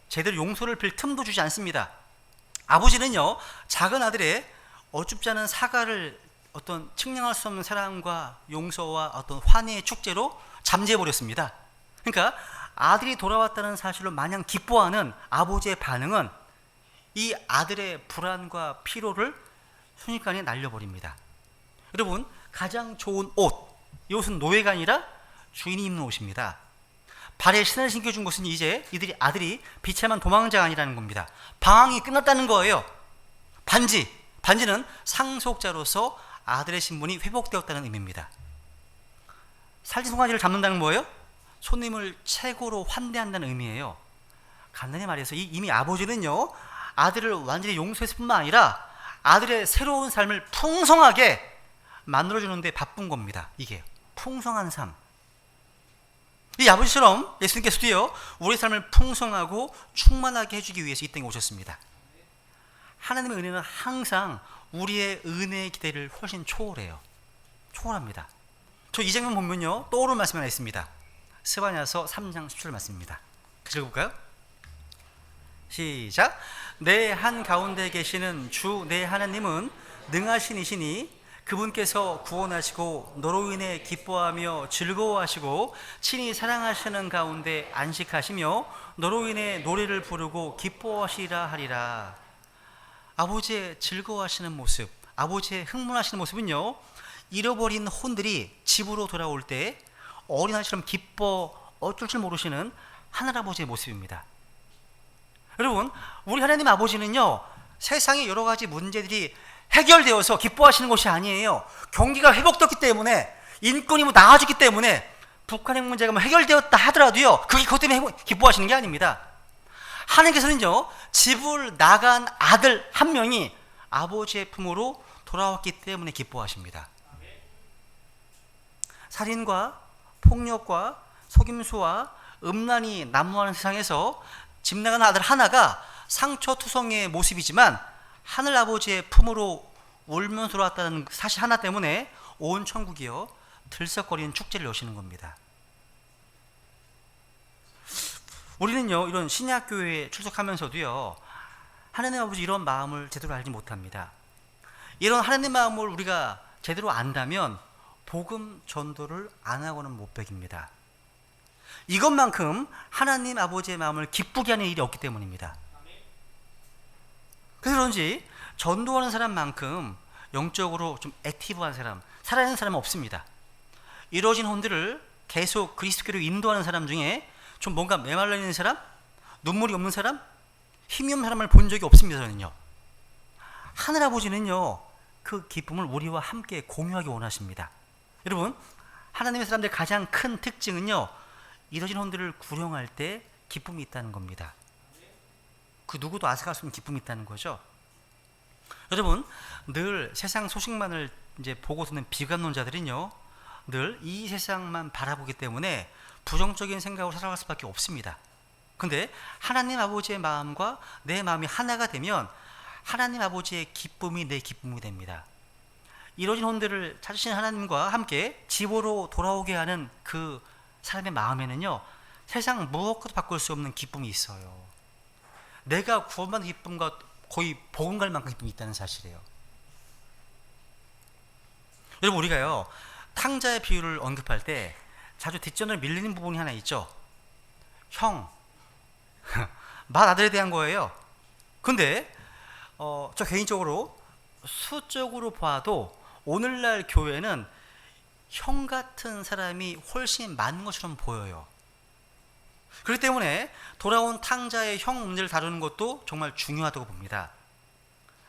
제대로 용서를 빌 틈도 주지 않습니다. 아버지는요, 작은 아들의 어줍지 않은 사과를 어떤 측량할 수 없는 사랑과 용서와 어떤 환희의 축제로 잠재해버렸습니다. 그러니까 아들이 돌아왔다는 사실로 마냥 기뻐하는 아버지의 반응은 이 아들의 불안과 피로를 순식간에 날려버립니다. 여러분, 가장 좋은 옷, 이 옷은 노예가 아니라 주인이 입는 옷입니다. 발에 신을 신겨준 것은 이제 아들이 비참한 도망자가 아니라는 겁니다. 방황이 끝났다는 거예요. 반지는 상속자로서 아들의 신분이 회복되었다는 의미입니다. 살찐 송아지를 잡는다는 뭐예요? 손님을 최고로 환대한다는 의미예요. 간단히 말해서 이미 아버지는요, 아들을 완전히 용서했을 뿐만 아니라 아들의 새로운 삶을 풍성하게 만들어주는 데 바쁜 겁니다. 이게 풍성한 삶. 이 아버지처럼 예수님께서도요, 우리 삶을 풍성하고 충만하게 해주기 위해서 이 땅에 오셨습니다. 하나님의 은혜는 항상 우리의 은혜의 기대를 훨씬 초월해요. 초월합니다. 저 이 장면 보면요, 떠오르는 말씀이 하나 있습니다. 스바냐서 3장 17절 말씀입니다. 같이 읽어볼까요? 시작. 내 한가운데 계시는 주 내 하나님은 능하신 이시니 그분께서 구원하시고 너로 인해 기뻐하며 즐거워하시고 친히 사랑하시는 가운데 안식하시며 너로 인해 노래를 부르고 기뻐하시리라 하리라. 아버지의 즐거워하시는 모습, 아버지의 흥분하시는 모습은요, 잃어버린 혼들이 집으로 돌아올 때 어린아이처럼 기뻐 어쩔 줄 모르시는 하늘아버지의 모습입니다. 여러분, 우리 하나님 아버지는요, 세상의 여러 가지 문제들이 해결되어서 기뻐하시는 것이 아니에요. 경기가 회복됐기 때문에, 인권이 나아졌기 때문에 북한의 문제가 해결되었다 하더라도요, 그게 그것 때문에 기뻐하시는 게 아닙니다. 하나님께서는요, 집을 나간 아들 한 명이 아버지의 품으로 돌아왔기 때문에 기뻐하십니다. 살인과 폭력과 속임수와 음란이 난무하는 세상에서 집 나간 아들 하나가 상처투성이의 모습이지만 하늘아버지의 품으로 울면서 돌아왔다는 사실 하나 때문에 온 천국이요 들썩거리는 축제를 여시는 겁니다. 우리는요, 이런 신약교회에 출석하면서도요, 하나님 아버지 이런 마음을 제대로 알지 못합니다. 이런 하나님 마음을 우리가 제대로 안다면 복음 전도를 안 하고는 못 배깁니다. 이것만큼 하나님 아버지의 마음을 기쁘게 하는 일이 없기 때문입니다. 그래서 그런지 전도하는 사람만큼 영적으로 좀 액티브한 사람, 살아있는 사람은 없습니다. 이루어진 혼들을 계속 그리스도께로 인도하는 사람 중에 좀 뭔가 메말라 있는 사람, 눈물이 없는 사람, 힘이 없는 사람을 본 적이 없습니다. 저는요. 하늘아버지는요, 그 기쁨을 우리와 함께 공유하기 원하십니다. 여러분, 하나님의 사람들의 가장 큰 특징은요, 이루어진 혼들을 구령할 때 기쁨이 있다는 겁니다. 그 누구도 앗아갈 수 없는 기쁨이 있다는 거죠. 여러분, 늘 세상 소식만을 이제 보고 듣는 비관론자들은요, 늘 이 세상만 바라보기 때문에 부정적인 생각으로 살아갈 수밖에 없습니다. 근데 하나님 아버지의 마음과 내 마음이 하나가 되면 하나님 아버지의 기쁨이 내 기쁨이 됩니다. 이루어진 혼들을 찾으신 하나님과 함께 집으로 돌아오게 하는 그 사람의 마음에는요, 세상 무엇과도 바꿀 수 없는 기쁨이 있어요. 내가 구원받는 기쁨과 거의 복음 갈 만큼 기쁨이 있다는 사실이에요. 여러분, 우리가요, 탕자의 비유를 언급할 때 자주 뒷전을 밀리는 부분이 하나 있죠. 형, 맏아들에 대한 거예요. 근데 저 개인적으로 수적으로 봐도 오늘날 교회는 형 같은 사람이 훨씬 많은 것처럼 보여요. 그렇기 때문에 돌아온 탕자의 형 문제를 다루는 것도 정말 중요하다고 봅니다.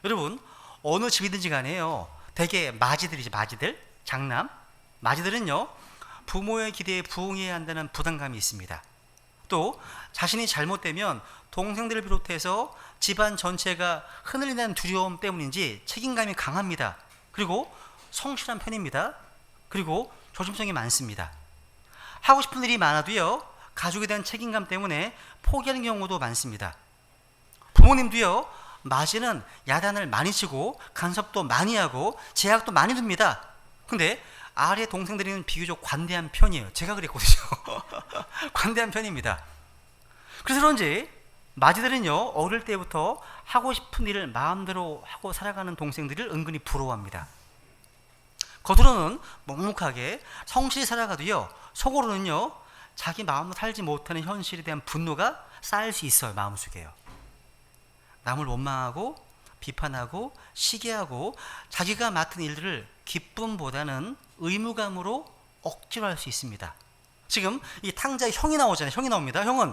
여러분, 어느 집이든지 간에요, 대개 마지들이죠. 마지들, 장남. 마지들은요, 부모의 기대에 부응해야 한다는 부담감이 있습니다. 또 자신이 잘못되면 동생들을 비롯해서 집안 전체가 흔들린다는 두려움 때문인지 책임감이 강합니다. 그리고 성실한 편입니다. 그리고 조심성이 많습니다. 하고 싶은 일이 많아도요, 가족에 대한 책임감 때문에 포기하는 경우도 많습니다. 부모님도요, 마지는 야단을 많이 치고 간섭도 많이 하고 제약도 많이 둡니다. 근데 아래 동생들은 비교적 관대한 편이에요. 제가 그랬거든요. 관대한 편입니다. 그래서 그런지 마지들은요, 어릴 때부터 하고 싶은 일을 마음대로 하고 살아가는 동생들을 은근히 부러워합니다. 겉으로는 묵묵하게 성실히 살아가도요, 속으로는요, 자기 마음으로 살지 못하는 현실에 대한 분노가 쌓일 수 있어요. 마음속에요. 남을 원망하고 비판하고 시기하고 자기가 맡은 일들을 기쁨보다는 의무감으로 억지로 할 수 있습니다. 지금 이 탕자의 형이 나오잖아요. 형이 나옵니다. 형은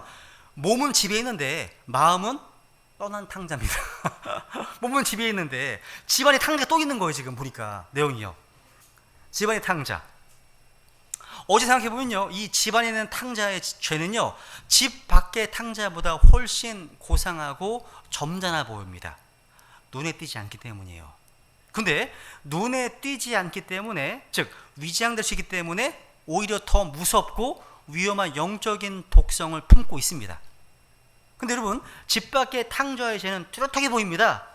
몸은 집에 있는데 마음은 떠난 탕자입니다. 몸은 집에 있는데 집안에 탕자가 또 있는 거예요. 지금 보니까 내용이요. 집안의 탕자. 어제 생각해보면요, 이 집안에 있는 탕자의 죄는요, 집 밖의 탕자보다 훨씬 고상하고 점잖아 보입니다. 눈에 띄지 않기 때문이에요. 근데 눈에 띄지 않기 때문에, 즉 위장될 수 있기 때문에 오히려 더 무섭고 위험한 영적인 독성을 품고 있습니다. 근데 여러분, 집 밖의 탕자의 죄는 뚜렷하게 보입니다.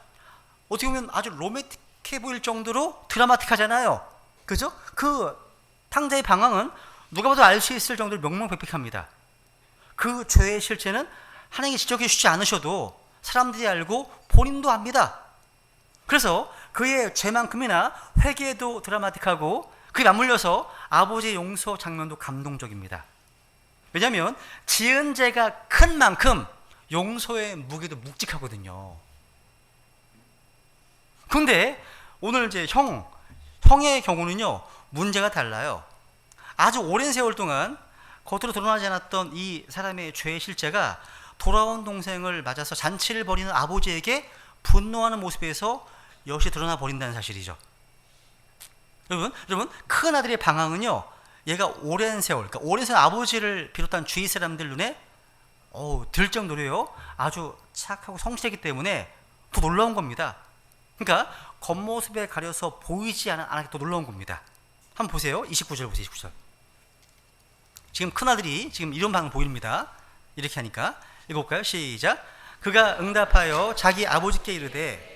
어떻게 보면 아주 로맨틱해 보일 정도로 드라마틱하잖아요. 그죠? 그 탕자의 방황은 누가 봐도 알 수 있을 정도로 명명백백합니다. 그 죄의 실체는 하나님이 지적해 주지 않으셔도 사람들이 알고 본인도 압니다. 그래서 그의 죄만큼이나 회개도 드라마틱하고 그에 맞물려서 아버지의 용서 장면도 감동적입니다. 왜냐하면 지은 죄가 큰 만큼 용서의 무게도 묵직하거든요. 그런데 오늘 이제 형의 경우는요, 문제가 달라요. 아주 오랜 세월 동안 겉으로 드러나지 않았던 이 사람의 죄의 실제가 돌아온 동생을 맞아서 잔치를 벌이는 아버지에게 분노하는 모습에서 역시 드러나 버린다는 사실이죠. 여러분, 큰 아들의 방황은요, 얘가 오랜 세월 아버지를 비롯한 주위 사람들 눈에 들 정도로요, 아주 착하고 성실하기 때문에 더 놀라운 겁니다. 그러니까 겉모습에 가려서 보이지 않게 더 놀라운 겁니다. 한번 보세요. 29절 보세요. 29절. 지금 큰아들이 지금 이런 방을 보입니다. 이렇게 하니까 읽어볼까요? 시작. 그가 응답하여 자기 아버지께 이르되,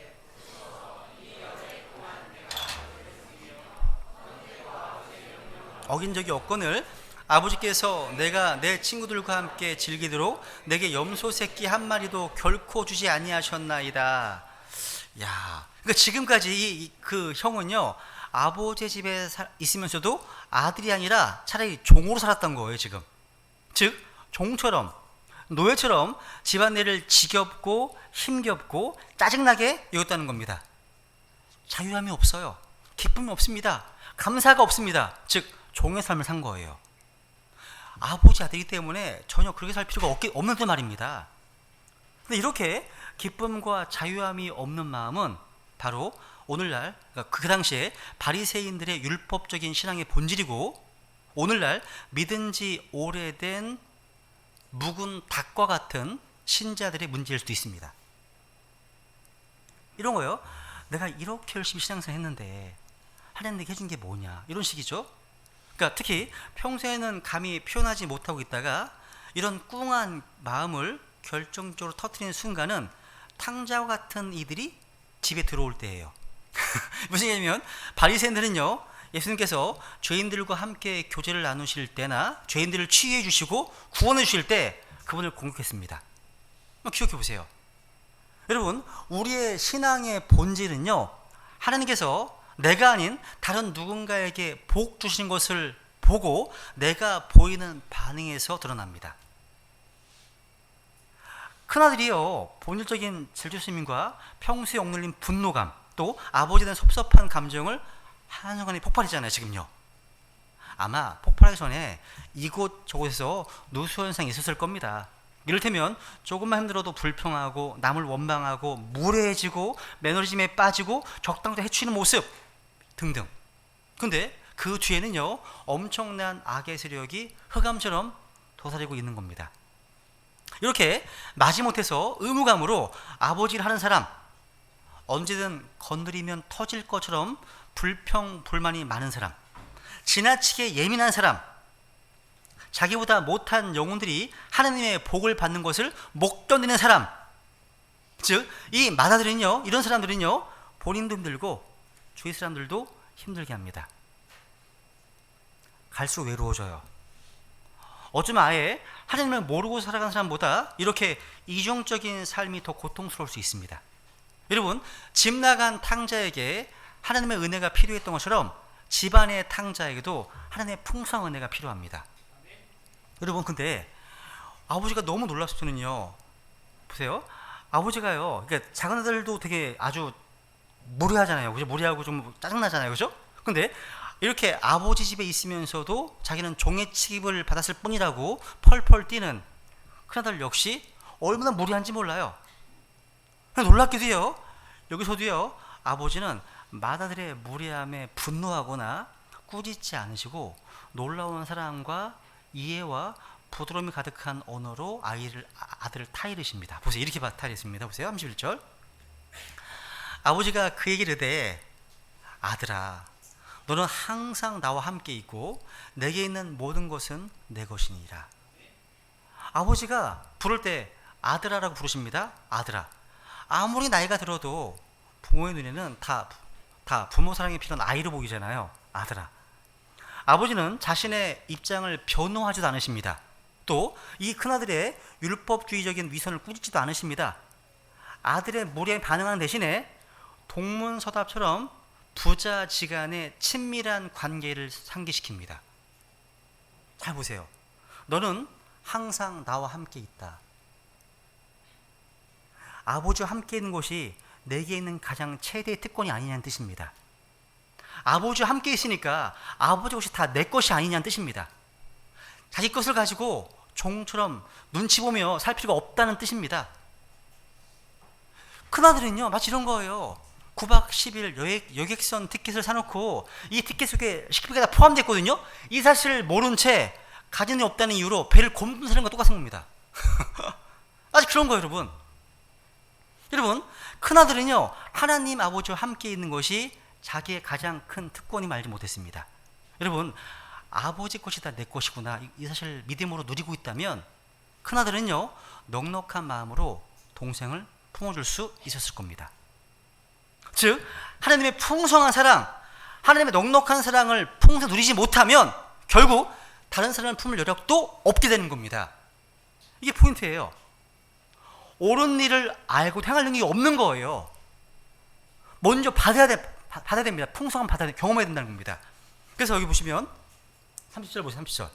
어긴 적이 없거늘 아버지께서 내가 내 친구들과 함께 즐기도록 내게 염소 새끼 한 마리도 결코 주지 아니하셨나이다. 야, 그러니까 지금까지 그 형은요, 아버지 집에 있으면서도 아들이 아니라 차라리 종으로 살았던 거예요. 지금 즉 종처럼, 노예처럼 집안일을 지겹고 힘겹고 짜증나게 여겼다는 겁니다. 자유함이 없어요. 기쁨이 없습니다. 감사가 없습니다. 즉 종의 삶을 산 거예요. 아버지 아들이기 때문에 전혀 그렇게 살 필요가 없는 말입니다. 근데 이렇게 기쁨과 자유함이 없는 마음은 바로 오늘날, 그러니까 그 당시에 바리새인들의 율법적인 신앙의 본질이고, 오늘날 믿은 지 오래된 묵은 닭과 같은 신자들의 문제일 수도 있습니다. 이런 거요. 내가 이렇게 열심히 신앙생활 했는데 하나님 내게 해준 게 뭐냐, 이런 식이죠. 그러니까 특히 평소에는 감히 표현하지 못하고 있다가 이런 꿍한 마음을 결정적으로 터뜨리는 순간은 탕자와 같은 이들이 집에 들어올 때예요. 무슨 얘기냐면, 바리새인들은요, 예수님께서 죄인들과 함께 교제를 나누실 때나 죄인들을 치유해 주시고 구원해 주실 때 그분을 공격했습니다. 한번 기억해 보세요. 여러분, 우리의 신앙의 본질은요, 하나님께서 내가 아닌 다른 누군가에게 복 주신 것을 보고 내가 보이는 반응에서 드러납니다. 큰아들이요, 본질적인 질투심과 평소에 억눌린 분노감, 또 아버지에 대한 섭섭한 감정을 한순간에 폭발했잖아요. 지금요, 아마 폭발하기 전에 이곳저곳에서 누수현상이 있었을 겁니다. 이를테면 조금만 힘들어도 불평하고 남을 원망하고 무례해지고 매너리즘에 빠지고 적당도 해치는 모습 등등. 근데 그 뒤에는요, 엄청난 악의 세력이 흑암처럼 도사리고 있는 겁니다. 이렇게 마지못해서 의무감으로 아버지를 하는 사람, 언제든 건드리면 터질 것처럼 불평 불만이 많은 사람, 지나치게 예민한 사람, 자기보다 못한 영혼들이 하나님의 복을 받는 것을 못 견디는 사람, 즉 이 마다들은요, 이런 사람들은요, 본인도 힘들고 주위 사람들도 힘들게 합니다. 갈수록 외로워져요. 어쩌면 아예 하나님을 모르고 살아간 사람보다 이렇게 이중적인 삶이 더 고통스러울 수 있습니다. 여러분, 집 나간 탕자에게 하나님의 은혜가 필요했던 것처럼 집안의 탕자에게도 하나님의 풍성한 은혜가 필요합니다. 여러분, 근데 아버지가 너무 놀랐을 때는요, 보세요. 아버지가요, 그러니까 작은 아들도 되게 아주 무례하잖아요. 그죠? 무례하고 좀 짜증나잖아요. 그죠? 근데 이렇게 아버지 집에 있으면서도 자기는 종의 취급을 받았을 뿐이라고 펄펄 뛰는 큰아들 역시 얼마나 무례한지 몰라요. 놀랍게도요, 여기서도요, 아버지는 맏아들의 무례함에 분노하거나 꾸짖지 않으시고 놀라운 사랑과 이해와 부드러움이 가득한 언어로 아들을 타이르십니다. 보세요. 이렇게 타이르십니다. 보세요. 31절. 아버지가 그에게 이르되, 아들아, 너는 항상 나와 함께 있고 내게 있는 모든 것은 내 것이니라. 아버지가 부를 때 아들아라고 부르십니다. 아들아. 아무리 나이가 들어도 부모의 눈에는 다 부모 사랑이 필요한 아이로 보이잖아요. 아들아. 아버지는 자신의 입장을 변호하지도 않으십니다. 또 이 큰아들의 율법주의적인 위선을 꾸짖지도 않으십니다. 아들의 무례에 반응하는 대신에 동문서답처럼 부자지간의 친밀한 관계를 상기시킵니다. 잘 보세요. 너는 항상 나와 함께 있다. 아버지와 함께 있는 것이 내게 있는 가장 최대의 특권이 아니냐는 뜻입니다. 아버지와 함께 있으니까 아버지 것이 다 내 것이 아니냐는 뜻입니다. 자기 것을 가지고 종처럼 눈치 보며 살 필요가 없다는 뜻입니다. 큰아들은요, 마치 이런 거예요. 9박 10일 여객선 티켓을 사놓고 이 티켓 속에 식비가 다 포함됐거든요. 이 사실을 모른 채 가진이 없다는 이유로 배를 곤두는 사람과 똑같은 겁니다. 아직 그런 거예요, 여러분. 여러분, 큰아들은요, 하나님 아버지와 함께 있는 것이 자기의 가장 큰 특권임을 알지 못했습니다. 여러분, 아버지 것이 다 내 것이구나, 이 사실을 믿음으로 누리고 있다면 큰아들은요, 넉넉한 마음으로 동생을 품어줄 수 있었을 겁니다. 즉, 하나님의 풍성한 사랑, 하나님의 넉넉한 사랑을 풍성히 누리지 못하면 결국 다른 사람을 품을 여력도 없게 되는 겁니다. 이게 포인트예요. 옳은 일을 알고 행할 능력이 없는 거예요. 먼저 받아야 됩니다. 풍성한 받아야 돼, 경험해야 된다는 겁니다. 그래서 여기 보시면 30절 보세요. 30절.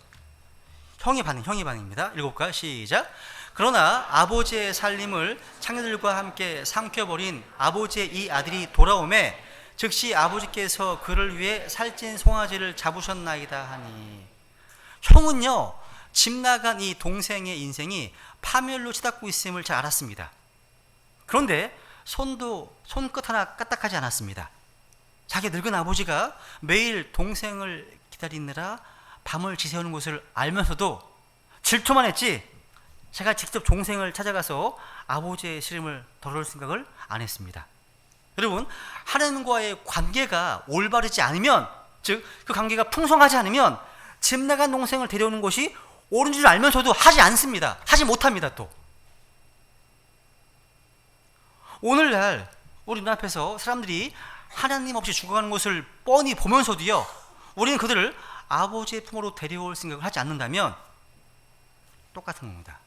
형의 반응입니다. 읽어볼까요? 시작. 그러나 아버지의 살림을 창녀들과 함께 삼켜버린 아버지의 이 아들이 돌아오매 즉시 아버지께서 그를 위해 살찐 송아지를 잡으셨나이다 하니. 형은요, 집 나간 이 동생의 인생이 파멸로 치닫고 있음을 잘 알았습니다. 그런데 손끝 하나 까딱하지 않았습니다. 자기 늙은 아버지가 매일 동생을 기다리느라 밤을 지새우는 것을 알면서도 질투만 했지 제가 직접 동생을 찾아가서 아버지의 시름을 덜어올 생각을 안 했습니다. 여러분, 하나님과의 관계가 올바르지 않으면, 즉 그 관계가 풍성하지 않으면 집 나간 동생을 데려오는 것이 옳은 줄 알면서도 하지 않습니다. 하지 못합니다. 또 오늘날 우리 눈앞에서 사람들이 하나님 없이 죽어가는 것을 뻔히 보면서도요, 우리는 그들을 아버지의 품으로 데려올 생각을 하지 않는다면 똑같은 겁니다.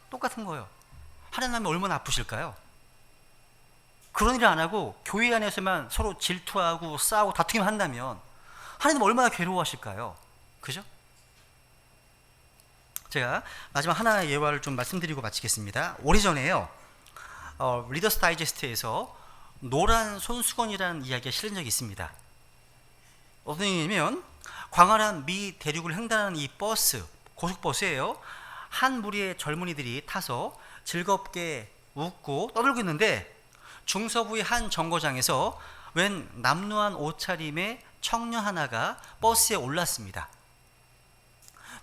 똑같은 거예요. 하나님 얼마나 아프실까요? 그런 일을 안 하고 교회 안에서만 서로 질투하고 싸우고 다투기만 한다면 하나님 얼마나 괴로워하실까요? 그죠? 제가 마지막 하나의 예화를 좀 말씀드리고 마치겠습니다. 오래전에요, 리더스 다이제스트에서 노란 손수건이라는 이야기가 실린 적이 있습니다. 어떤 얘기냐면, 광활한 미 대륙을 횡단하는 이 버스, 고속버스예요. 한 무리의 젊은이들이 타서 즐겁게 웃고 떠들고 있는데 중서부의 한 정거장에서 웬 남루한 옷차림의 청년 하나가 버스에 올랐습니다.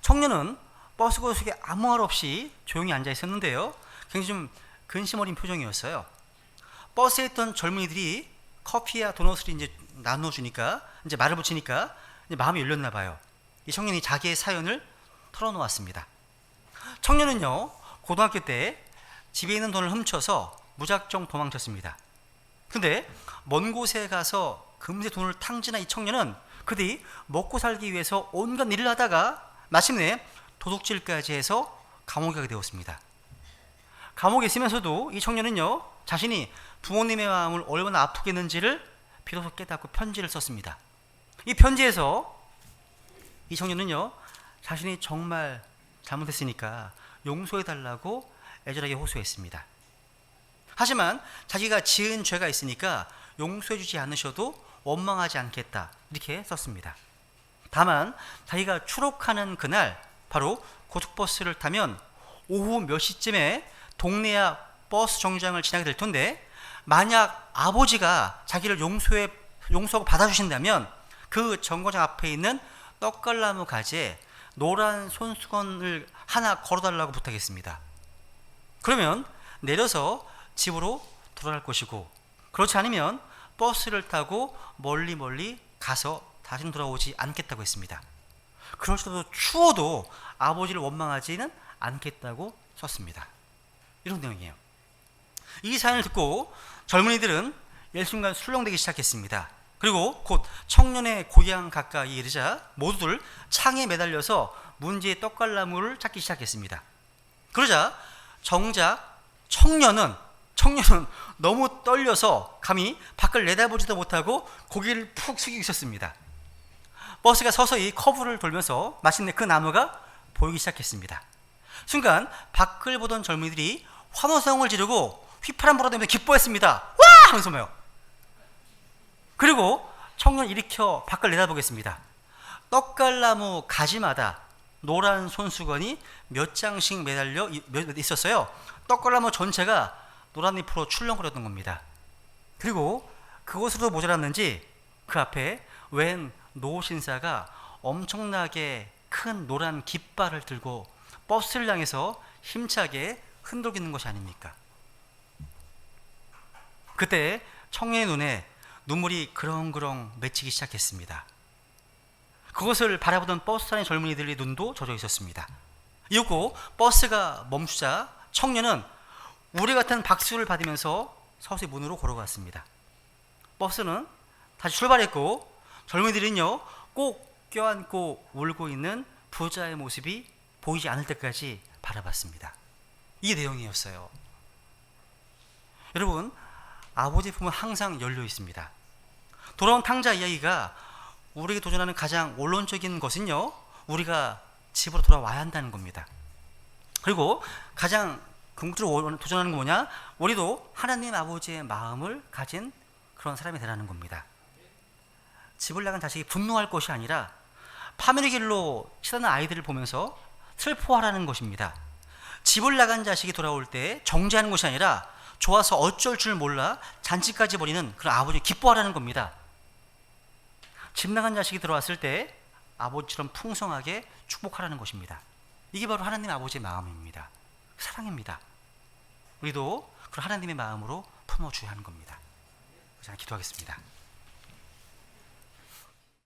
청년은 버스 고속에 아무 말 없이 조용히 앉아 있었는데요, 굉장히 좀 근심 어린 표정이었어요. 버스에 있던 젊은이들이 커피와 도넛을 이제 나눠주니까, 이제 말을 붙이니까 이제 마음이 열렸나 봐요. 이 청년이 자기의 사연을 털어놓았습니다. 청년은요, 고등학교 때 집에 있는 돈을 훔쳐서 무작정 도망쳤습니다. 근데 먼 곳에 가서 금세 돈을 탕진한 이 청년은 그뒤 먹고 살기 위해서 온갖 일을 하다가 마침내 도둑질까지 해서 감옥에 가게 되었습니다. 감옥에 있으면서도 이 청년은요, 자신이 부모님의 마음을 얼마나 아프게 했는지를 비로소 깨닫고 편지를 썼습니다. 이 편지에서 이 청년은요, 자신이 정말 잘못했으니까 용서해달라고 애절하게 호소했습니다. 하지만 자기가 지은 죄가 있으니까 용서해주지 않으셔도 원망하지 않겠다, 이렇게 썼습니다. 다만 자기가 추록하는 그날, 바로 고속버스를 타면 오후 몇 시쯤에 동네 앞 버스 정류장을 지나게 될 텐데, 만약 아버지가 자기를 용서하고 받아주신다면 그 정거장 앞에 있는 떡갈나무 가지에 노란 손수건을 하나 걸어달라고 부탁했습니다. 그러면 내려서 집으로 돌아갈 것이고, 그렇지 않으면 버스를 타고 멀리 가서 다시는 돌아오지 않겠다고 했습니다. 그럴수도 추워도 아버지를 원망하지는 않겠다고 썼습니다. 이런 내용이에요. 이 사연을 듣고 젊은이들은 일순간 술렁대기 시작했습니다. 그리고 곧 청년의 고향 가까이 이르자 모두들 창에 매달려서 문제의 떡갈나무를 찾기 시작했습니다. 그러자 정작 청년은 너무 떨려서 감히 밖을 내다보지도 못하고 고개를 푹 숙이고 있었습니다. 버스가 서서히 커브를 돌면서 마침내 그 나무가 보이기 시작했습니다. 순간 밖을 보던 젊은이들이 환호성을 지르고 휘파람 불어대면서 기뻐했습니다. 와! 하면서 뭐요. 그리고 청년 일으켜 밖을 내다보겠습니다. 떡갈나무 가지마다 노란 손수건이 몇 장씩 매달려 있었어요. 떡갈나무 전체가 노란 잎으로 출렁거렸던 겁니다. 그리고 그것으로 모자랐는지 그 앞에 웬 노신사가 엄청나게 큰 노란 깃발을 들고 버스를 향해서 힘차게 흔들고 있는 것이 아닙니까? 그때 청년의 눈에 눈물이 그렁그렁 맺히기 시작했습니다. 그것을 바라보던 버스 안의 젊은이들의 눈도 젖어 있었습니다. 이윽고 버스가 멈추자 청년은 우리 같은 박수를 받으면서 서서히 문으로 걸어갔습니다. 버스는 다시 출발했고 젊은이들은요 꼭 껴안고 울고 있는 부자의 모습이 보이지 않을 때까지 바라봤습니다. 이 내용이었어요. 여러분, 아버지의 품은 항상 열려 있습니다. 돌아온 탕자 이야기가 우리에게 도전하는 가장 원론적인 것은요, 우리가 집으로 돌아와야 한다는 겁니다. 그리고 가장 궁극적으로 도전하는 건 뭐냐? 우리도 하나님 아버지의 마음을 가진 그런 사람이 되라는 겁니다. 집을 나간 자식이 분노할 것이 아니라 파멸의 길로 치닫는 아이들을 보면서 슬퍼하라는 것입니다. 집을 나간 자식이 돌아올 때 정죄하는 것이 아니라 좋아서 어쩔 줄 몰라 잔치까지 벌이는 그런 아버지 기뻐하라는 겁니다. 집 나간 자식이 들어왔을 때 아버지처럼 풍성하게 축복하라는 것입니다. 이게 바로 하나님 아버지의 마음입니다. 사랑입니다. 우리도 그런 하나님의 마음으로 품어줘야 하는 겁니다. 자, 기도하겠습니다.